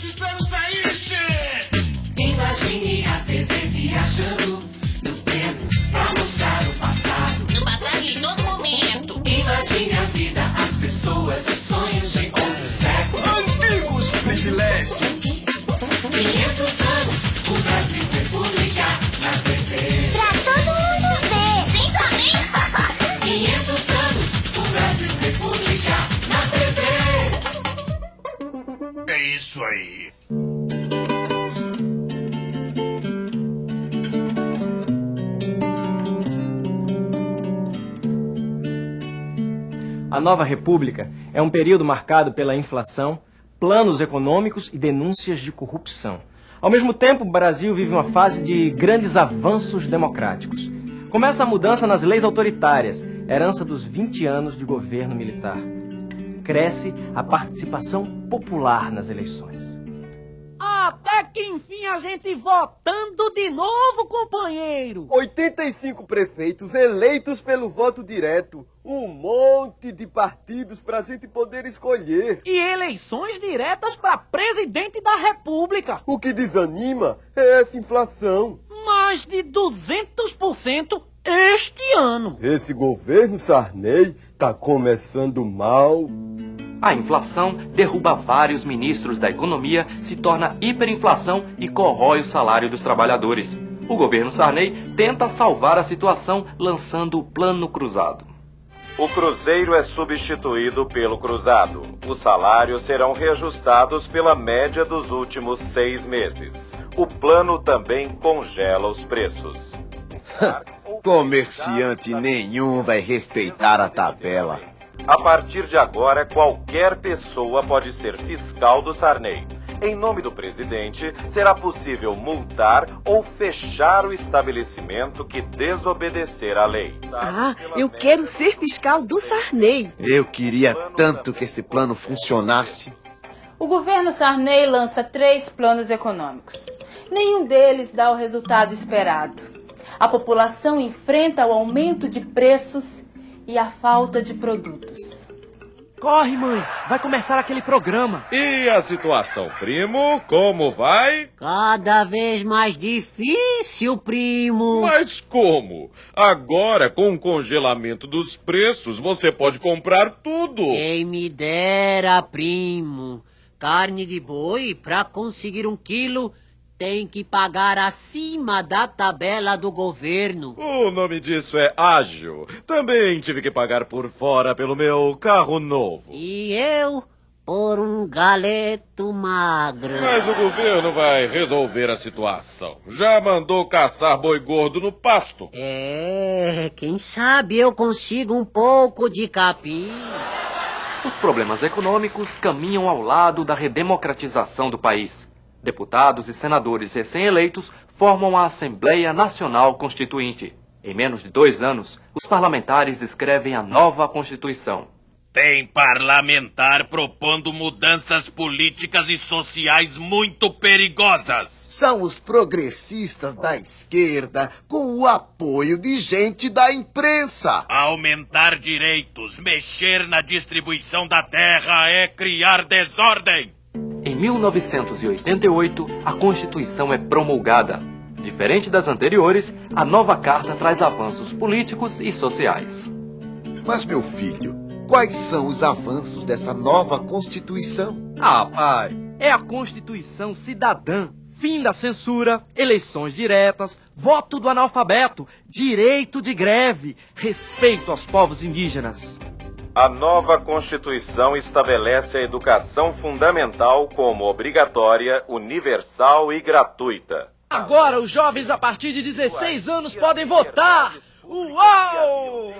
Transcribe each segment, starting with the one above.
estamos aí, che! Imagine a TV viajando no tempo pra mostrar o passado. No passado em todo momento. Imagine a vida, as pessoas, os sonhos de outros séculos. Antigos privilégios. 500 anos, o Brasil República na TV. Pra todo mundo ver. Sim, também. 500 anos, o Brasil República na TV. É isso aí. A nova república é um período marcado pela inflação, planos econômicos e denúncias de corrupção. Ao mesmo tempo, o Brasil vive uma fase de grandes avanços democráticos. Começa a mudança nas leis autoritárias, herança dos 20 anos de governo militar. Cresce a participação popular nas eleições. Até que enfim a gente votando de novo, companheiro! 85 prefeitos eleitos pelo voto direto. Um monte de partidos pra gente poder escolher. E eleições diretas para presidente da República. O que desanima é essa inflação. Mais de 200% este ano. Esse governo Sarney tá começando mal. A inflação derruba vários ministros da economia, se torna hiperinflação e corrói o salário dos trabalhadores. O governo Sarney tenta salvar a situação lançando o Plano Cruzado. O cruzeiro é substituído pelo cruzado. Os salários serão reajustados pela média dos últimos 6 meses. O plano também congela os preços. Comerciante nenhum vai respeitar a tabela. A partir de agora, qualquer pessoa pode ser fiscal do Sarney. Em nome do presidente, será possível multar ou fechar o estabelecimento que desobedecer à lei. Ah, eu quero ser fiscal do Sarney. Eu queria tanto que esse plano funcionasse. O governo Sarney lança 3 planos econômicos. Nenhum deles dá o resultado esperado. A população enfrenta o aumento de preços e a falta de produtos. Corre, mãe! Vai começar aquele programa. E a situação, primo? Como vai? Cada vez mais difícil, primo. Mas como? Agora, com o congelamento dos preços, você pode comprar tudo. Quem me dera, primo. Carne de boi, para conseguir 1 quilo, tem que pagar acima da tabela do governo. O nome disso é ágil. Também tive que pagar por fora pelo meu carro novo. E eu por um galeto magro. Mas o governo vai resolver a situação. Já mandou caçar boi gordo no pasto. Quem sabe eu consigo um pouco de capim. Os problemas econômicos caminham ao lado da redemocratização do país. Deputados e senadores recém-eleitos formam a Assembleia Nacional Constituinte. Em menos de 2 anos, os parlamentares escrevem a nova Constituição. Tem parlamentar propondo mudanças políticas e sociais muito perigosas. São os progressistas da esquerda com o apoio de gente da imprensa. Aumentar direitos, mexer na distribuição da terra é criar desordem. Em 1988, a Constituição é promulgada. Diferente das anteriores, a nova carta traz avanços políticos e sociais. Mas, meu filho, quais são os avanços dessa nova Constituição? Ah, pai, é a Constituição cidadã. Fim da censura, eleições diretas, voto do analfabeto, direito de greve, respeito aos povos indígenas. A nova Constituição estabelece a educação fundamental como obrigatória, universal e gratuita. Agora os jovens a partir de 16 anos podem votar! Uau!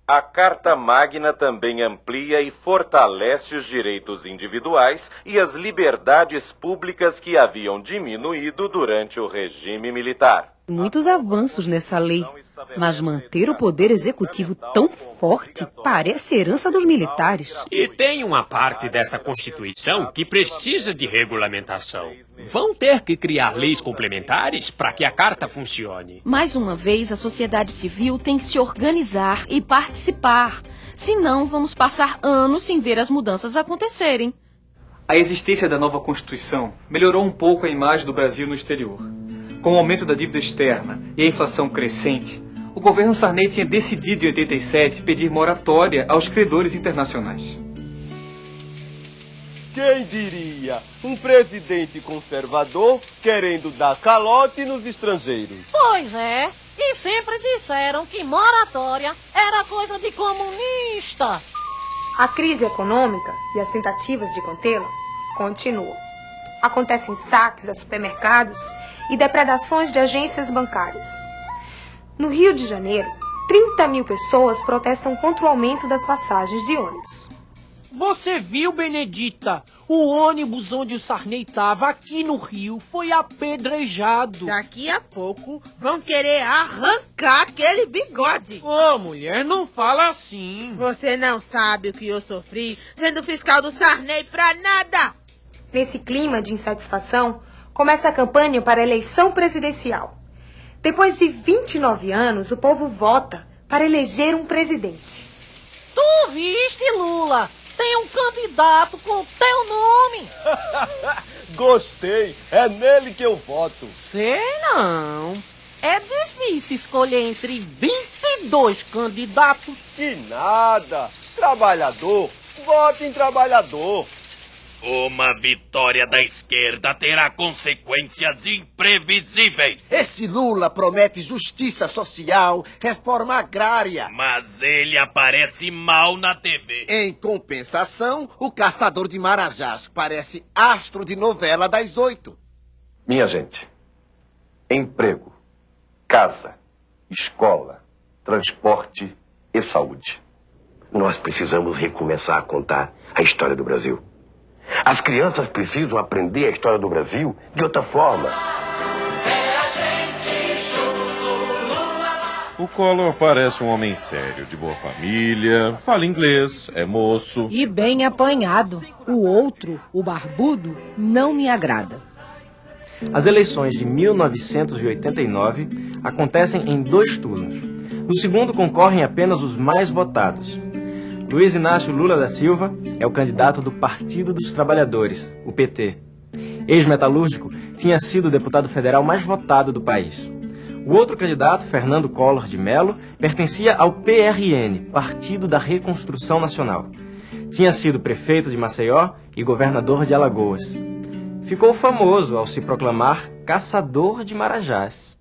A Carta Magna também amplia e fortalece os direitos individuais e as liberdades públicas que haviam diminuído durante o regime militar. Muitos avanços nessa lei, mas manter o poder executivo tão forte parece herança dos militares. E tem uma parte dessa Constituição que precisa de regulamentação. Vão ter que criar leis complementares para que a carta funcione. Mais uma vez, a sociedade civil tem que se organizar e participar. Senão, vamos passar anos sem ver as mudanças acontecerem. A existência da nova Constituição melhorou um pouco a imagem do Brasil no exterior. Com o aumento da dívida externa e a inflação crescente, o governo Sarney tinha decidido em 87 pedir moratória aos credores internacionais. Quem diria? Um presidente conservador querendo dar calote nos estrangeiros. Pois é. E sempre disseram que moratória era coisa de comunista. A crise econômica e as tentativas de contê-la continuam. Acontecem saques a supermercados e depredações de agências bancárias. No Rio de Janeiro, 30 mil pessoas protestam contra o aumento das passagens de ônibus. Você viu, Benedita? O ônibus onde o Sarney estava aqui no Rio foi apedrejado. Daqui a pouco vão querer arrancar aquele bigode. Ô, mulher, não fala assim. Você não sabe o que eu sofri sendo fiscal do Sarney pra nada. Nesse clima de insatisfação, começa a campanha para a eleição presidencial. Depois de 29 anos, o povo vota para eleger um presidente. Tu viste, Lula? Tem um candidato com teu nome. Gostei, é nele que eu voto. Sei não. É difícil escolher entre 22 candidatos. Que nada. Trabalhador, vote em trabalhador. Uma vitória da esquerda terá consequências imprevisíveis. Esse Lula promete justiça social, reforma agrária. Mas ele aparece mal na TV. Em compensação, o caçador de Marajás parece astro de novela das 8. Minha gente, emprego, casa, escola, transporte e saúde. Nós precisamos recomeçar a contar a história do Brasil. As crianças precisam aprender a história do Brasil de outra forma. O Collor parece um homem sério, de boa família, fala inglês, é moço. E bem apanhado. O outro, o barbudo, não me agrada. As eleições de 1989 acontecem em 2 turnos. No segundo concorrem apenas os mais votados. Luiz Inácio Lula da Silva é o candidato do Partido dos Trabalhadores, o PT. Ex-metalúrgico, tinha sido o deputado federal mais votado do país. O outro candidato, Fernando Collor de Mello, pertencia ao PRN, Partido da Reconstrução Nacional. Tinha sido prefeito de Maceió e governador de Alagoas. Ficou famoso ao se proclamar caçador de Marajás.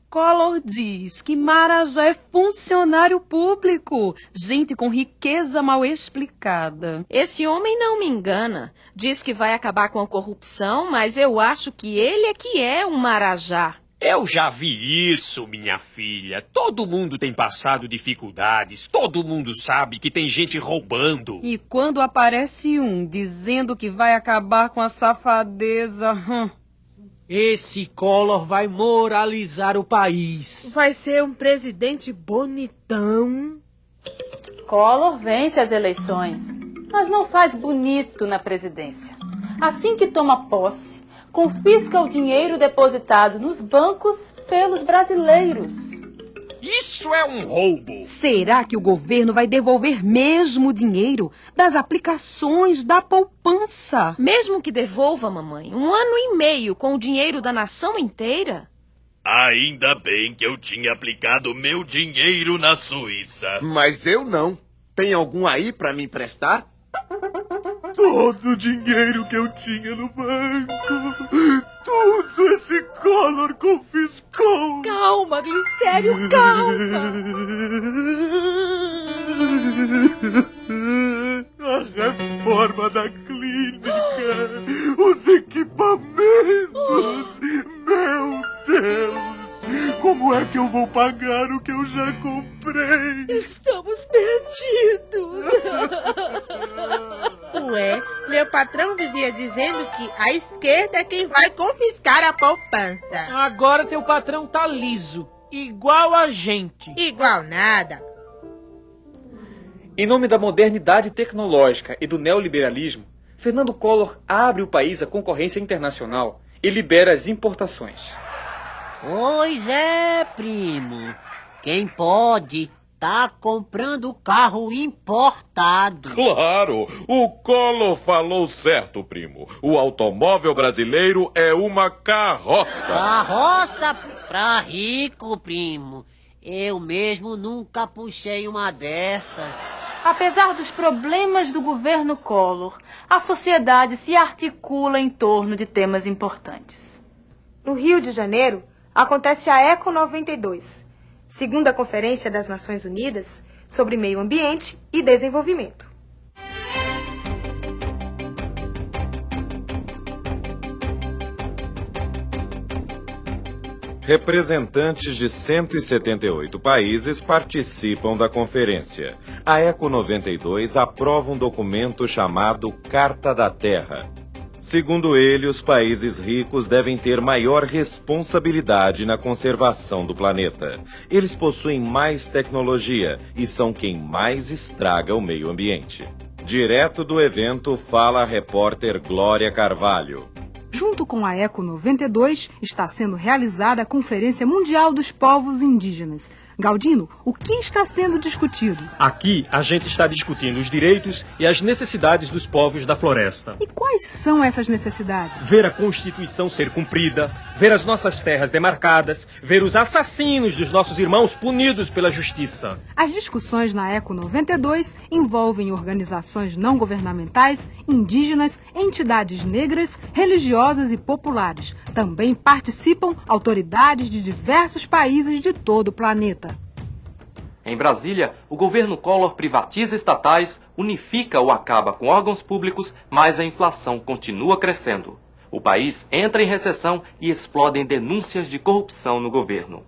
Collor diz que Marajá é funcionário público, gente com riqueza mal explicada. Esse homem não me engana. Diz que vai acabar com a corrupção, mas eu acho que ele é que é um Marajá. Eu já vi isso, minha filha. Todo mundo tem passado dificuldades. Todo mundo sabe que tem gente roubando. E quando aparece um dizendo que vai acabar com a safadeza... Esse Collor vai moralizar o país. Vai ser um presidente bonitão. Collor vence as eleições, mas não faz bonito na presidência. Assim que toma posse, confisca o dinheiro depositado nos bancos pelos brasileiros. Isso é um roubo. Será que o governo vai devolver mesmo o dinheiro das aplicações da poupança? Mesmo que devolva, mamãe, 1 ano e meio com o dinheiro da nação inteira? Ainda bem que eu tinha aplicado meu dinheiro na Suíça. Mas eu não. Tem algum aí pra me emprestar? Todo o dinheiro que eu tinha no banco, tudo esse Collor confiscou. Calma, Glicério, calma. A reforma da clínica, os equipamentos, meu Deus. Como é que eu vou pagar o que eu já comprei? Estamos perdidos. Ué, meu patrão vivia dizendo que a esquerda é quem vai confiscar a poupança. Agora teu patrão tá liso, igual a gente. Igual nada. Em nome da modernidade tecnológica e do neoliberalismo, Fernando Collor abre o país à concorrência internacional e libera as importações. Pois é, primo. Quem pode, tá comprando carro importado. Claro, o Collor falou certo, primo. O automóvel brasileiro é uma carroça. Carroça pra rico, primo. Eu mesmo nunca puxei uma dessas. Apesar dos problemas do governo Collor, a sociedade se articula em torno de temas importantes. No Rio de Janeiro, acontece a Eco 92, segunda Conferência das Nações Unidas sobre Meio Ambiente e Desenvolvimento. Representantes de 178 países participam da conferência. A Eco 92 aprova um documento chamado Carta da Terra. Segundo ele, os países ricos devem ter maior responsabilidade na conservação do planeta. Eles possuem mais tecnologia e são quem mais estraga o meio ambiente. Direto do evento fala a repórter Glória Carvalho. Junto com a Eco 92, está sendo realizada a Conferência Mundial dos Povos Indígenas. Galdino, o que está sendo discutido? Aqui, a gente está discutindo os direitos e as necessidades dos povos da floresta. E quais são essas necessidades? Ver a Constituição ser cumprida, ver as nossas terras demarcadas, ver os assassinos dos nossos irmãos punidos pela justiça. As discussões na Eco 92 envolvem organizações não governamentais, indígenas, entidades negras, religiosas e populares. Também participam autoridades de diversos países de todo o planeta. Em Brasília, o governo Collor privatiza estatais, unifica ou acaba com órgãos públicos, mas a inflação continua crescendo. O país entra em recessão e explodem denúncias de corrupção no governo.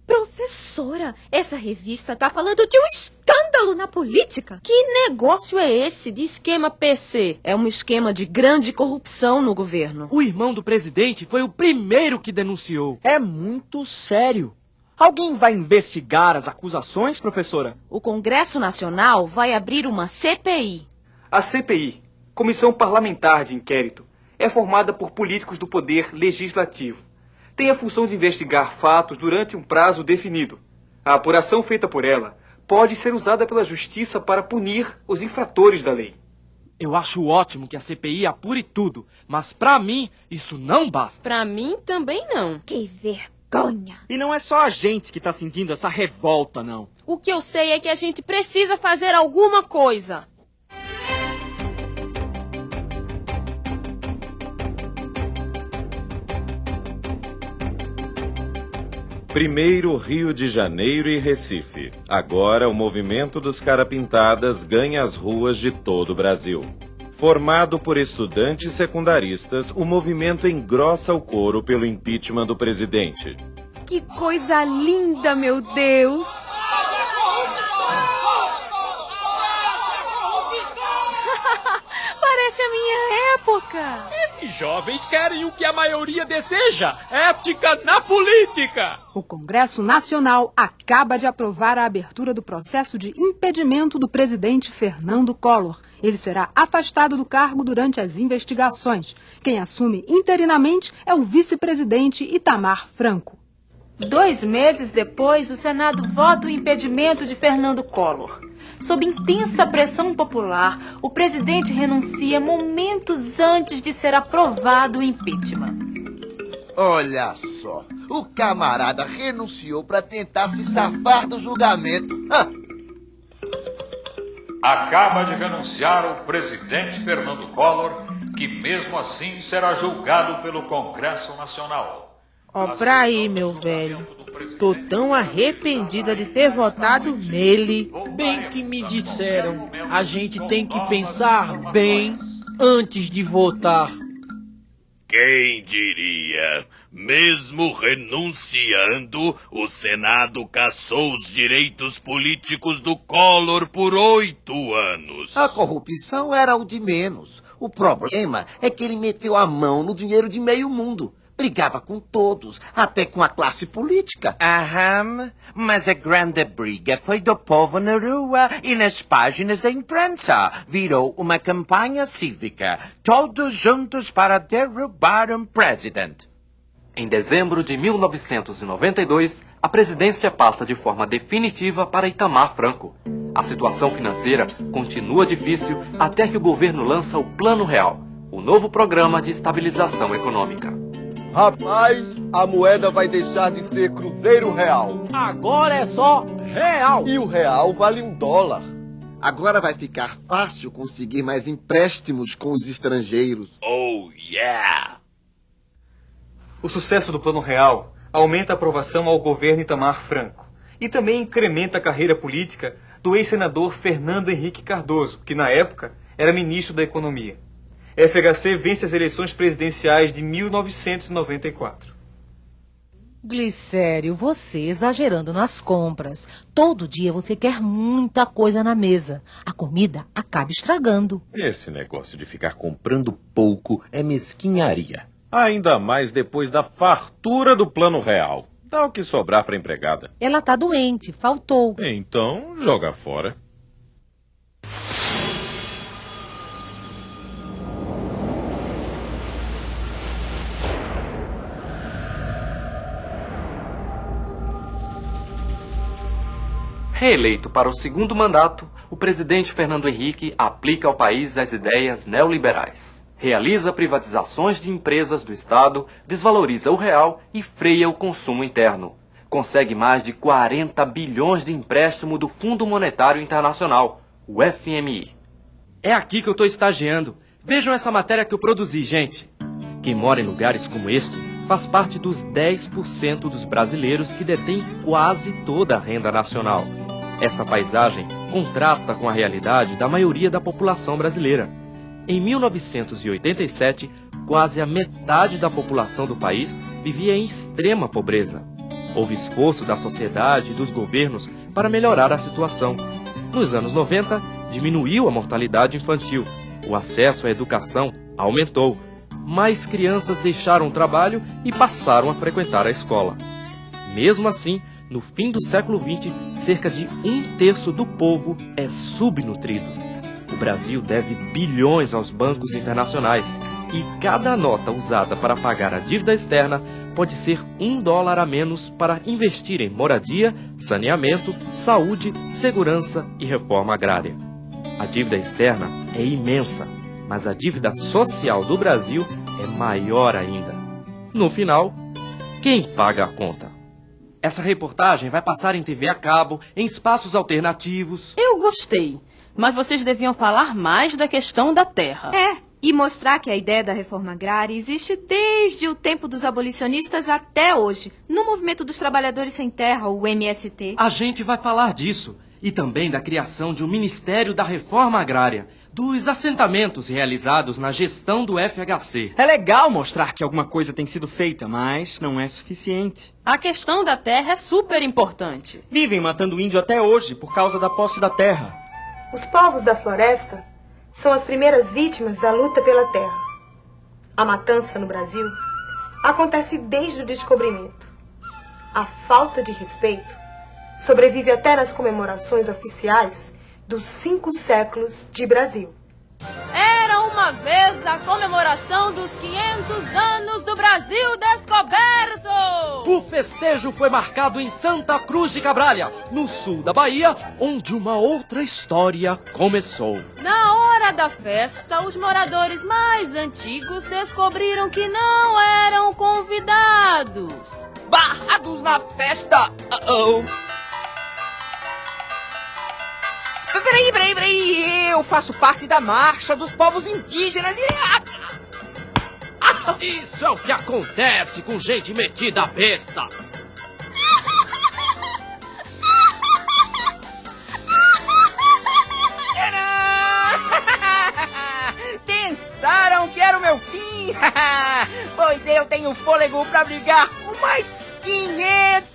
Professora, essa revista tá falando de um escândalo na política. Que negócio é esse de esquema PC? É um esquema de grande corrupção no governo. O irmão do presidente foi o primeiro que denunciou. É muito sério. Alguém vai investigar as acusações, professora? O Congresso Nacional vai abrir uma CPI. A CPI, Comissão Parlamentar de Inquérito, é formada por políticos do poder legislativo. Tem a função de investigar fatos durante um prazo definido. A apuração feita por ela pode ser usada pela justiça para punir os infratores da lei. Eu acho ótimo que a CPI apure tudo, mas pra mim isso não basta. Pra mim também não. Que vergonha. E não é só a gente que tá sentindo essa revolta, não. O que eu sei é que a gente precisa fazer alguma coisa. Primeiro Rio de Janeiro e Recife. Agora o movimento dos carapintadas ganha as ruas de todo o Brasil. Formado por estudantes secundaristas, o movimento engrossa o coro pelo impeachment do presidente. Que coisa linda, meu Deus! Parece a minha época! Esses jovens querem o que a maioria deseja: ética na política! O Congresso Nacional acaba de aprovar a abertura do processo de impedimento do presidente Fernando Collor. Ele será afastado do cargo durante as investigações. Quem assume interinamente é o vice-presidente Itamar Franco. 2 meses depois, o Senado vota o impedimento de Fernando Collor. Sob intensa pressão popular, o presidente renuncia momentos antes de ser aprovado o impeachment. Olha só, o camarada renunciou para tentar se safar do julgamento. Acaba de renunciar o presidente Fernando Collor, que mesmo assim será julgado pelo Congresso Nacional. Ó, pra aí, meu velho. Tô tão arrependida de ter votado nele. Bem que me disseram, a gente tem que pensar bem antes de votar. Quem diria? Mesmo renunciando, o Senado cassou os direitos políticos do Collor por 8 anos. A corrupção era o de menos. O problema é que ele meteu a mão no dinheiro de meio mundo. Brigava com todos, até com a classe política. Aham, mas a grande briga foi do povo na rua e nas páginas da imprensa. Virou uma campanha cívica, todos juntos para derrubar um presidente. Em dezembro de 1992, a presidência passa de forma definitiva para Itamar Franco. A situação financeira continua difícil até que o governo lança o Plano Real, o novo programa de estabilização econômica. Rapaz, a moeda vai deixar de ser cruzeiro real. Agora é só real. E o real vale $1. Agora vai ficar fácil conseguir mais empréstimos com os estrangeiros. Oh, yeah! O sucesso do Plano Real aumenta a aprovação ao governo Itamar Franco e também incrementa a carreira política do ex-senador Fernando Henrique Cardoso, que na época era ministro da Economia. A FHC vence as eleições presidenciais de 1994. Glicério, você exagerando nas compras. Todo dia você quer muita coisa na mesa. A comida acaba estragando. Esse negócio de ficar comprando pouco é mesquinharia. Ainda mais depois da fartura do Plano Real. Dá o que sobrar para a empregada. Ela tá doente, faltou. Então, joga fora. Reeleito para o segundo mandato, o presidente Fernando Henrique aplica ao país as ideias neoliberais. Realiza privatizações de empresas do Estado, desvaloriza o real e freia o consumo interno. Consegue mais de 40 bilhões de empréstimo do Fundo Monetário Internacional, o FMI. É aqui que eu estou estagiando. Vejam essa matéria que eu produzi, gente. Quem mora em lugares como este faz parte dos 10% dos brasileiros que detêm quase toda a renda nacional. Esta paisagem contrasta com a realidade da maioria da população brasileira. Em 1987, quase a metade da população do país vivia em extrema pobreza. Houve esforço da sociedade e dos governos para melhorar a situação. Nos anos 90, diminuiu a mortalidade infantil. O acesso à educação aumentou. Mais crianças deixaram o trabalho e passaram a frequentar a escola. Mesmo assim, no fim do século XX, cerca de 1/3 do povo é subnutrido. O Brasil deve bilhões aos bancos internacionais e cada nota usada para pagar a dívida externa pode ser $1 a menos para investir em moradia, saneamento, saúde, segurança e reforma agrária. A dívida externa é imensa, mas a dívida social do Brasil é maior ainda. No final, quem paga a conta? Essa reportagem vai passar em TV a cabo, em espaços alternativos. Eu gostei, mas vocês deviam falar mais da questão da terra. E mostrar que a ideia da reforma agrária existe desde o tempo dos abolicionistas até hoje, no Movimento dos Trabalhadores Sem Terra, o MST. A gente vai falar disso, e também da criação de um Ministério da Reforma Agrária, dos assentamentos realizados na gestão do FHC. É legal mostrar que alguma coisa tem sido feita, mas não é suficiente. A questão da terra é super importante. Vivem matando índio até hoje por causa da posse da terra. Os povos da floresta são as primeiras vítimas da luta pela terra. A matança no Brasil acontece desde o descobrimento. A falta de respeito sobrevive até nas comemorações oficiais dos 5 séculos de Brasil. Era uma vez a comemoração dos 500 anos do Brasil descoberto! O festejo foi marcado em Santa Cruz de Cabralha, no sul da Bahia, onde uma outra história começou. Na hora da festa, os moradores mais antigos descobriram que não eram convidados. Barrados na festa! Peraí, eu faço parte da marcha dos povos indígenas e... Isso é o que acontece com gente metida a besta. Pensaram que era o meu fim? Pois eu tenho fôlego pra brigar por mais 500